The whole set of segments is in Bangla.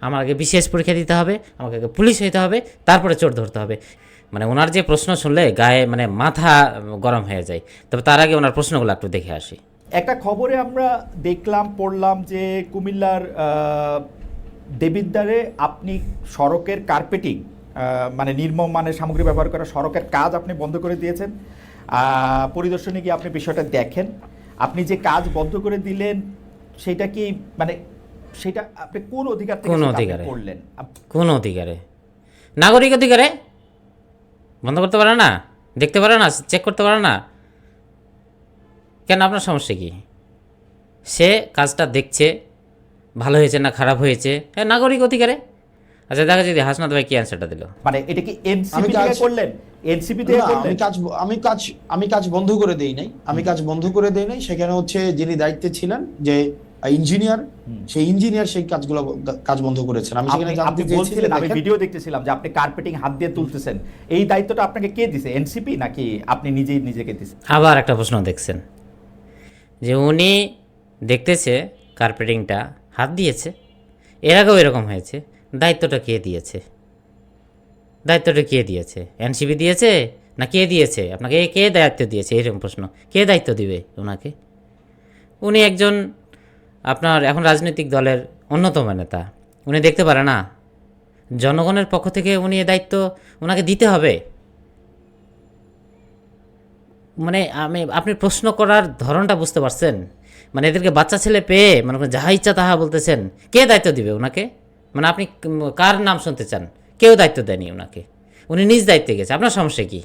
আমার আগে বিশেষ পরীক্ষা দিতে হবে, আমাকে আগে পুলিশ হইতে হবে, তারপরে চোর ধরতে হবে। মানে ওনার যে প্রশ্ন শুনলে গায়ে মানে মাথা গরম হয়ে যায়। তবে তার আগে ওনার প্রশ্নগুলো একটু দেখে আসি। একটা খবরে আমরা দেখলাম, পড়লাম যে কুমিল্লার দেবিদ্বারে আপনি সড়কের কার্পেটিং মানে নির্মম মানের সামগ্রী ব্যবহার করা সড়কের কাজ আপনি বন্ধ করে দিয়েছেন। পরিদর্শনে গিয়ে আপনি বিষয়টা দেখেন। আপনি যে কাজ বন্ধ করে দিলেন সেটা কি মানে সেটা আপনি কোন অধিকার থেকে করলেন? কোন অধিকারে? নাগরিক অধিকারে। বন্ধ করতে পারে না, দেখতে পারে না, চেক করতে পারে না কেন? আপনার সমস্যা কি? সে কাজটা দেখছে ভালো হয়েছে না খারাপ হয়েছে, হ্যাঁ নাগরিক অধিকারে। আচ্ছা দেখা যদি হাসনাত ভাই কি অ্যান্সারটা দিল। মানে এটা কি এনসিপি থেকে করলেন? এনসিপি থেকে করলেন? আমি কাজ বন্ধ করে দেই নাই, সেখানে হচ্ছে যিনি দায়িত্বে ছিলেন যে ইঞ্জিনিয়ার, সেই ইঞ্জিনিয়ার সেই কাজ বন্ধ করেছেন। আমি সেখানে জানতে চেয়েছিলাম, আমি ভিডিও দেখতেছিলাম যে আপনি কার্পেটিং হাত দিয়ে তুলতেছেন, এই দায়িত্বটা আপনাকে কে দিছে? এনসিপি নাকি আপনি নিজেই নিজেকে দিছেন? আবার একটা প্রশ্ন দেখছেন যে উনি দেখতেছে কার্পেটিংটা হাত দিয়েছে, এর আগেও এরকম হয়েছে, দায়িত্বটা কে দিয়েছে? দায়িত্বটা কে দিয়েছে? এনসিপি দিয়েছে না কে দিয়েছে আপনাকে? কে দায়িত্ব দিয়েছে? এরকম প্রশ্ন কে দায়িত্ব দিবে ওনাকে? উনি একজন আপনার এখন রাজনৈতিক দলের অন্যতম নেতা, উনি দেখতে পারে না? জনগণের পক্ষ থেকে উনি এ দায়িত্ব ওনাকে দিতে হবে। মানে আপনি প্রশ্ন করার ধরনটা বুঝতে পারছেন? মানে এদেরকে বাচ্চা ছেলে পেয়ে মানে যাহা ইচ্ছা তাহা বলতেছেন, কে দায়িত্ব দিবে ওনাকে? মানে আপনি কার নাম শুনতে চান? কেউ দায়িত্ব দেয়নি ওনাকে, উনি নিজ দায়িত্বে গেছে। আপনার সমস্যা কি?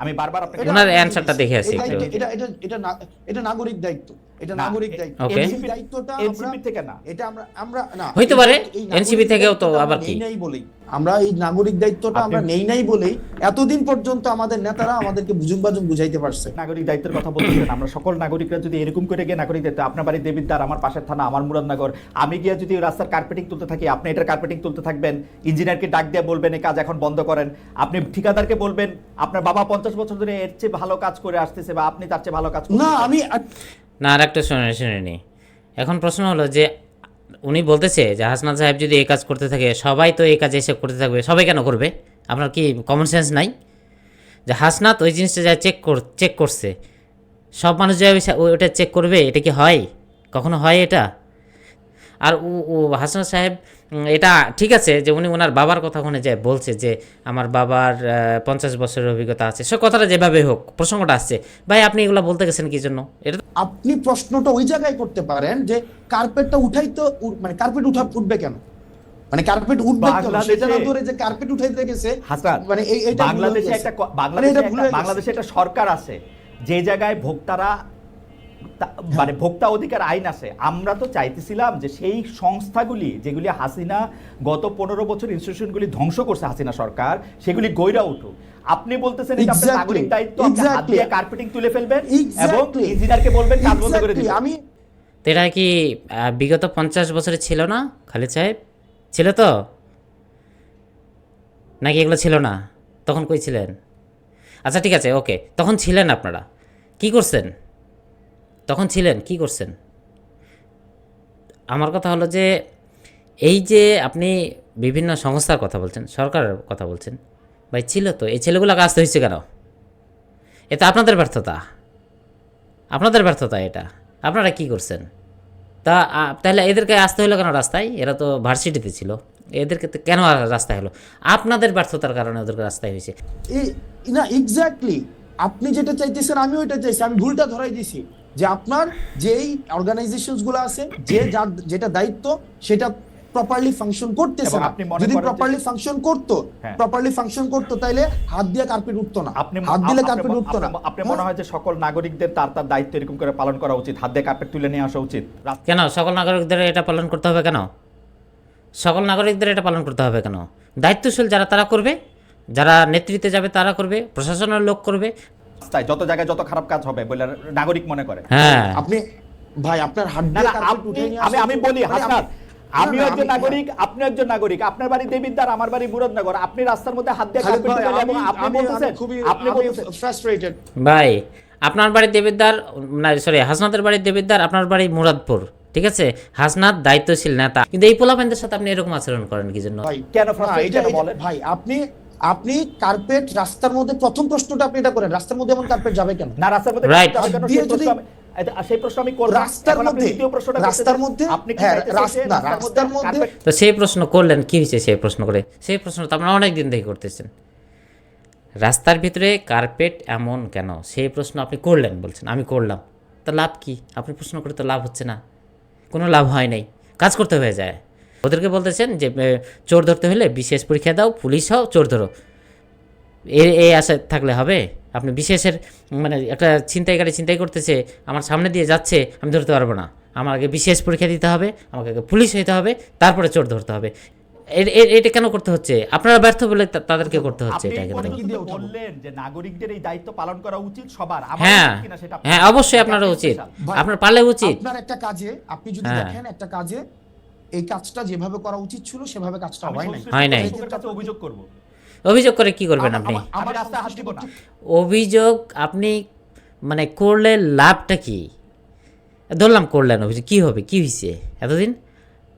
আমি বারবার আপনাকে ওনার অ্যানসারটা দেখে আসি। এটা নাগরিক দায়িত্ব, এটা নাগরিক দায়িত্ব। এনসিপি দায়িত্বটা এনসিপি থেকে না, এটা আমরা না হইতে পারে এনসিপি থেকেও তো আবার কি নেই বলেই আমরা এই নাগরিক দায়িত্বটা আমরা নেই নাই বলেই এতদিন পর্যন্ত আমাদের নেতারা আমাদেরকে বুঝুম বুঝাইতে পারছে। নাগরিক দায়িত্বের কথা বলতেছেন, আমরা সকল নাগরিকরা যদি এরকম করে গিয়ে নাগরিক দায়িত্ব, আপনার বাড়ি দেবিদ্বার, আমার পাশের থানা, আমার মুরাদনগর, আমি গিয়ে যদি রাস্তার কার্পেটিং তুলতে থাকি, আপনি এটার কার্পেটিং তুলতে থাকবেন, ইঞ্জিনিয়ারকে ডাক দিয়ে বলবেন এই কাজ এখন বন্ধ করেন, আপনি ঠিকাদারকে বলবেন আপনার বাবা 50 বছর ধরে এর চেয়ে ভালো কাজ করে আসতেছে বা আপনি তার চেয়ে ভালো কাজ করতেছেন। না আর একটা শুনে এখন প্রশ্ন হলো যে উনি বলতেছে যে হাসনাত সাহেব যদি এই কাজ করতে থাকে, সবাই তো এই কাজ এসে করতে থাকবে, সবাই কেন করবে? আপনার কি কমন সেন্স নাই? যে হাসনাত ওই জিনিসটা যা চেক করছে, সব মানুষ যা ওটা চেক করবে? এটা কি হয়? কখনো হয় এটা? আর ও হাসনাত সাহেব এটা ঠিক আছে যে উনি ওনার বাবার কথা ওখানে যায় বলছে যে আমার বাবার 50 বছরের অভিজ্ঞতা আছে, সে কথাটা যেভাবে হোক প্রসঙ্গটা আসছে, ভাই আপনি এগুলো বলতে গেছেন কি জন্য? এটা আপনি প্রশ্নটা ওই জায়গায় করতে পারেন যে কার্পেটটা উঠাইতো, মানে কার্পেট উঠবে কেন? মানে কার্পেট উঠবে কেন সেটা না ধরে যে কার্পেট উঠাইতে গেছে। মানে এইটা বাংলাদেশে একটা সরকার আছে যে জায়গায় ভোক্তারা মানে ভোক্তা অধিকার আইন আছে। আমরা তো চাইতেছিলাম যে সেই সংস্থাগুলি যেগুলি হাসিনা গত 15 বছর ইনস্টিটিউশনগুলি ধ্বংস করছে হাসিনা সরকার, সেগুলি গইরা উঠুক। আপনি বলতেছেন এটা আপনার নাগরিক দায়িত্ব, আপনি হাত দিয়ে কার্পেটিং তুলে ফেলবেন এবং ইঞ্জিনিয়ারকে বলবেন কাজ বন্ধ করে দিবেন। আমি এটা কি বিগত 50 বছরে ছিল না খালিদ সাহেব? ছিল তো নাকি এগুলো ছিল না? তখন কই ছিলেন? আচ্ছা ঠিক আছে, ওকে, তখন ছিলেন আপনারা, কি করছেন? তখন ছিলেন কি করছেন? আমার কথা হলো যে এই যে আপনি বিভিন্ন সংস্থার কথা বলছেন, সরকারের কথা বলছেন, ভাই ছিল তো, এই ছেলেগুলোকে আসতে হয়েছে কেন? এটা আপনাদের ব্যর্থতা, আপনাদের ব্যর্থতা এটা। আপনারা কি করছেন? তাহলে এদেরকে আসতে হলো কেন রাস্তায়? এরা তো ভার্সিটিতে ছিল, এদেরকে কেন রাস্তায় হলো? আপনাদের ব্যর্থতার কারণে ওদেরকে রাস্তায় হয়েছে। না এক্স্যাক্টলি আপনি যেটা চাইতেছেন আমি ওইটা চাইছি, আমি ভুলটা ধরাই দিছি যে আপনার যেই অর্গানাইজেশনসগুলো আছে যেটা দায়িত্ব সেটা প্রপারলি ফাংশন করতেছে না। যদি প্রপারলি ফাংশন করতো তাইলে হাত দিয়ে কার্পেট উঠতো না, হাত দিলে কার্পেট উঠতো না। আপনি মনে হয় যে সকল নাগরিকদের তার দায়িত্ব এরকম করে পালন করা উচিত, হাত দিয়ে কার্পেট তুলে নিয়ে আসা উচিত? কেন সকল নাগরিকদের এটা পালন করতে হবে কেন? সকল নাগরিকদের এটা পালন করতে হবে কেন? দায়িত্বশীল যারা তারা করবে, যারা নেতৃত্বে যাবে তারা করবে, প্রশাসনের লোক করবে। যত জায়গায় যত খারাপ কাজ হবে বলে নাগরিক মনে করে। হ্যাঁ আপনি ভাই আপনার হাত দিয়ে কার্পেট উঠে নিয়ে আসা। আমি বলি হাসনাত, আমিও একজন নাগরিক, আপনিও একজন নাগরিক, আপনার বাড়ি দেবিদ্বার, আমার বাড়ি মুরাদনগর, আপনি রাস্তার মধ্যে হাত দিয়ে কার্পেট তুলে এবং আপনি বলতেছেন ভাই আপনার বাড়ি দেবিদ্বার, না সরি হাসনাতের বাড়ি দেবিদ্বার, আপনার বাড়ি মুরাদপুর, ঠিক আছে, হাসনাত দায়িত্বশীল নেতা, কিন্তু এই পোলাপানদের সাথে আপনি এরকম আচরণ করেন কি জন্য? ভাই কেন না, frustrate কেন বলেন? ভাই আপনি কার্পেট রাস্তার মধ্যে, প্রথম প্রশ্নটা আপনি এটা করেন, রাস্তার মধ্যে এমন কার্পেট যাবে কেন? না রাস্তার মধ্যে Right. যাবে কেন, দিয়ে সেই যদি- প্রশ্ন সেই প্রশ্ন আমি করব। রাস্তার এখন আপনি মধ্যে, দ্বিতীয় প্রশ্নটা করতে রাস্তার চান। মধ্যে, আপনি কি হ্যাঁ, চাইতেছেন যে রাস্তার মধ্যে carpet- তো সেই প্রশ্ন করলেন, কি হয়েছে সেই প্রশ্ন করে? সেই প্রশ্ন তো আপনারা অনেক দিন থেকে করতেছেন, রাস্তার ভিতরে কার্পেট এমন কেন, সেই প্রশ্ন আপনি করলেন, বলছেন আমি করলাম, তো লাভ কি? আপনি প্রশ্ন করে তো লাভ হচ্ছে না, কোনো লাভ হয় নাই, কাজ করতে হয়ে যায়। ওদেরকে বলতেছেন যে চোর ধরতে হলে বিশেষ পরীক্ষা দাও, পুলিশ হও, চোর ধরো, এই আশা থাকলে হবে? আপনি বিশেষের মানে একটা ছিনতাইকারী ছিনতাই করতেছে, আমার সামনে দিয়ে যাচ্ছে, আমি ধরতে পারবো না, আমার আগে বিশেষ পরীক্ষা দিতে হবে, আমাকে আগে পুলিশ হইতে হবে, তারপরে চোর ধরতে হবে। এটা কেন করতে হচ্ছে? আপনারা ব্যর্থ বলে তাদেরকে করতে হচ্ছে আপনি এটা এই কেন? পর্যন্ত কি দিয়ে উঠাবো? বললেন যে নাগরিকদের এই দায়িত্ব পালন করা উচিত সবার, আমার হ্যাঁ উচিত কিনা সেটা হ্যাঁ, অবশ্যই আপনারও উচিত, ভাই, আপনার পারলে উচিত। আপনার একটা কাজে, আপনি যদি হ্যাঁ। দেখেন একটা কাজে এই কাজটা যেভাবে করা উচিত ছিল সেভাবে কাজটা আমি হয় নাই। সংশ্লিষ্ট হয় নাই। কর্তৃপক্ষের কাছে অভিযোগ করব। অভিযোগ করে কি করবেন আপনি? আমি রাস্তায় হাত দিব না। অভিযোগ আপনি মানে করলে লাভটা কি? ধরলাম করলেন অভিযোগ, কি হবে, কি হয়েছে? এতদিন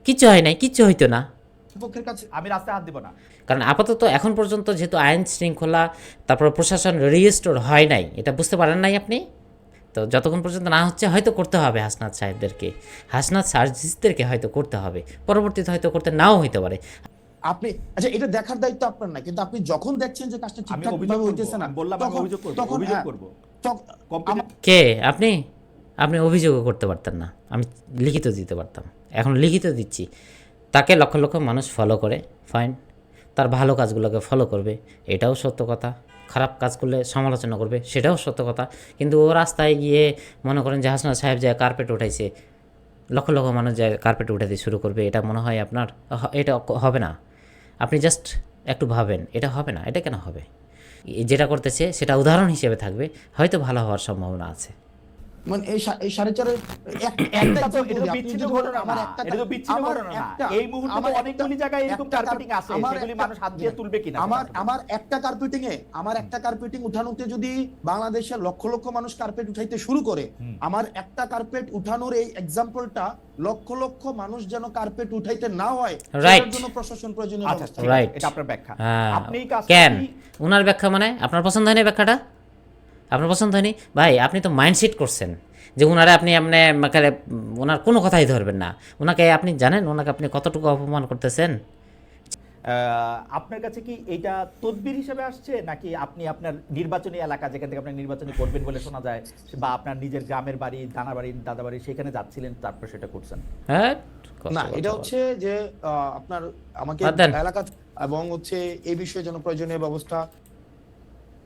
কিচ্ছু হয় নাই, কিচ্ছু হইতো না, কর্তৃপক্ষের কাছে আমি রাস্তায় হাত দিব না। কারণ আপাতত এখন পর্যন্ত যেহেতু আইন শৃঙ্খলা, তারপর প্রশাসন রিস্টোর হয় নাই, এটা বুঝতে পারেন নাই আপনি। তো যতক্ষণ পর্যন্ত না হচ্ছে হয়তো করতে হবে হাসনাত সাহেবদেরকে, হাসনাত সার্জিসদেরকে হয়তো করতে হবে, পরবর্তীতে হয়তো করতে নাও হইতে পারে। আপনি, আচ্ছা, এটা দেখার দায়িত্ব আপনার না, কিন্তু আপনি যখন দেখছেন যে কাজটা আমি ঠিকঠাক অভিযোগ ভাবে করব। হইতেছে না, আমি বললাম আমি অভিযোগ করব, অভিযোগ করব। Company- কে আপনি? আপনি অভিযোগও করতে পারতেন না, আমি লিখিত দিতে পারতাম, এখন লিখিত দিচ্ছি। তাকে লক্ষ লক্ষ মানুষ ফলো করে, ফাইন, তার ভালো কাজগুলোকে ফলো করবে, এটাও সত্য কথা। খারাপ কাজ করলে সমালোচনা করবে, সেটাও সত্য কথা। কিন্তু ও রাস্তায় গিয়ে মনে করেন যে হাসনাত সাহেব যায় কার্পেট উঠাইছে, লক্ষ লক্ষ মানুষ যায় কার্পেট উঠাতে শুরু করবে, এটা মনে হয় আপনার এটা হবে না। আপনি জাস্ট একটু ভাবেন, এটা হবে না, এটা কেন হবে? যেটা করতেছে সেটা উদাহরণ হিসেবে থাকবে, হয়তো ভালো হওয়ার সম্ভাবনা আছে। মানে এই সাড়ে চারের এটা তো বিচ্ছিন্ন ঘটনা না, এটা তো বিচ্ছিন্ন ঘটনা না। এই মুহূর্তে তো অনেকগুলি জায়গায় এরকম কার্পেটিং আছে, সেগুলি মানুষ হাত দিয়ে তুলবে কিনা? আমার একটা কার্পেটিং উঠানোতে যদি বাংলাদেশের লক্ষ লক্ষ মানুষ কার্পেট উঠাইতে শুরু করে, আমার একটা কার্পেট উঠানোর এই এক্সাম্পলটা লক্ষ লক্ষ মানুষ যেন কার্পেট উঠাইতে না হয়, Right. সেটার জন্য প্রশাসন প্রয়োজনীয় আচ্ছা, ব্যবস্থা ঠিক আছে, Right. এটা আপনার ব্যাখ্যা। হ্যাঁ, আপনি এই কাজটা কেন কি- ওনার ব্যাখ্যা মানে আপনার পছন্দ হয়নি? ব্যাখ্যাটা আপনার পছন্দ হয়নি? ভাই আপনি তো মাইন্ডসেট করছেন যে ওনারা আপনি ওনার কোনো কথাই ধরবেন না। ওনাকে আপনি জানেন ওনাকে আপনি কতটুকু অপমান করতেছেন? আপনার কাছে কি এটা তদবির হিসেবে আসছে, নাকি আপনি আপনার নির্বাচনী এলাকা যেখান থেকে আপনি নির্বাচনী করবেন বলে শোনা যায়, বা আপনার নিজের গ্রামের বাড়ি, দানা বাড়ি, দাদা বাড়ি, সেখানে যাচ্ছিলেন, তারপর সেটা করছেন? হ্যাঁ, না, এটা হচ্ছে যে আপনার আমাকে বাদ দেন। এলাকা এবং হচ্ছে এই বিষয়ে যেন প্রয়োজনীয় ব্যবস্থা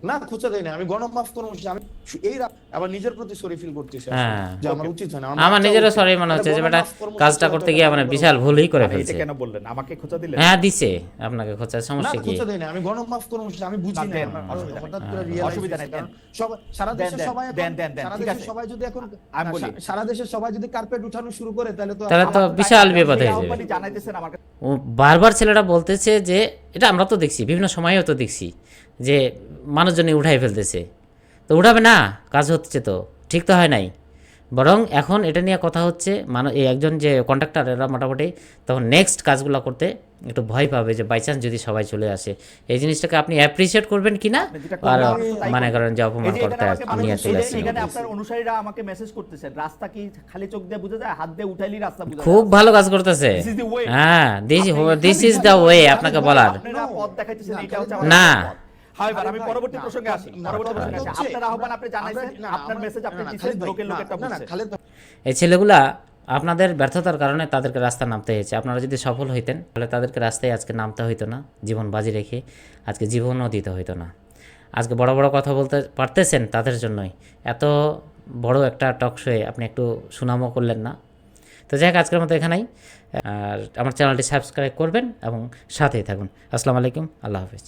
না, খোঁচা দেয় না, আমি গণমাফ করবো, আমি আবার নিজের প্রতি সরি ফিল করতেছি আসলে, হ্যাঁ। যে আমার উচিত হয় না, আমার নিজেরও সরি মনে হচ্ছে যে বেটা কাজটা করতে গিয়ে মানে বিশাল ভুলই করে এটা ফেলছে। কেন বললেন? আমাকে খোঁচা দিলেন? হ্যাঁ দিছে, আপনাকে খোঁচার না, সমস্যা কি? খোঁচা দেয় না, আমি গণমাফ করবো, আমি বুঝি না, না, দেন, আমার অসুবিধা হঠাৎ নেই। করে হ্যাঁ, realize অসুবিধা হয়েছে, নেই, কারণ সারা দেন, দেশের দেন, সবাই দেন, দেন, দেন, ঠিক আছে। সবাই যদি এখন আমি বলি। সারা দেশের সবাই যদি কার্পেট উঠানো শুরু করে, তাহলে তো তাহলে তো বিশাল বিপদ হয়ে যাবে। আহ্বানই জানাইতেছেন আমার কাছে। ও বারবার ছেলেটা বলতেছে যে এটা আমরা তো দেখছি, বিভিন্ন সময়েও তো দেখছি যে মানুষজনই উঠাই ফেলতেছে, তো উঠাবে না, কাজ হচ্ছে তো ঠিক তো হয় নাই। বরং এখন এটা নিয়ে কথা হচ্ছে, এই একজন যে কন্ট্রাক্টর, এরা মোটামুটি তখন নেক্সট কাজগুলো করতে একটু ভয় পাবে যে বাই চান্স যদি সবাই চলে আসে। এই জিনিসটাকে আপনি অ্যাপ্রিসিয়েট করবেন কিনা, আপনি যেটা আর করবেন, তাই মনে করবেন। করেন যে এই অপমান যে করতে এখানে আমাকে নিয়ে চলে এই যে আসছেন। এখানে আপনার অনুসারীরা আমাকে মেসেজ করতেছেন, রাস্তা কি খালি চোখ দিয়ে বুঝা যায়? হাত দিয়ে উঠাইলি রাস্তা বুঝা যায়? খুব ভালো কাজ করতেছে। This is the way. হ্যাঁ, আপনি- দিস ইজ দ্য ওয়ে আপনাকে বলার। আপনারা পথ দেখাইতেছেন, না, এটা হচ্ছে না, আমাদের না। পথ। হ্যাঁ, এবার আমি পরবর্তী না, প্রসঙ্গে আসি। না, পরবর্তী প্রসঙ্গে আসি। হচ্ছে, আপনার আহ্বান আপনি জানাইছেন, না, আপনার আমরা- মেসেজ আপনি না, দিয়েছেন, খালিদ ভাই, লোকের লোকেরটা না, না, বুঝছে। খালিদ ভাই, এই ছেলেগুলা আপনাদের ব্যর্থতার কারণে তাদেরকে রাস্তা নামতে হয়েছে। আপনারা যদি সফল হইতেন তাহলে তাদেরকে রাস্তায় আজকে নামতে হইতো না, জীবন বাজি রেখে আজকে জীবনও দিতে হইতো না। আজকে বড় বড় কথা বলতে পারতেছেন তাদের জন্যই। এত বড় একটা টক শোয়ে আপনি একটু সুনামও করলেন না। তো যাই হোক, আজকের মতো এখানেই। আর আমার চ্যানেলটি সাবস্ক্রাইব করবেন এবং সাথেই থাকুন। আসসালামু আলাইকুম, আল্লাহ হাফিজ।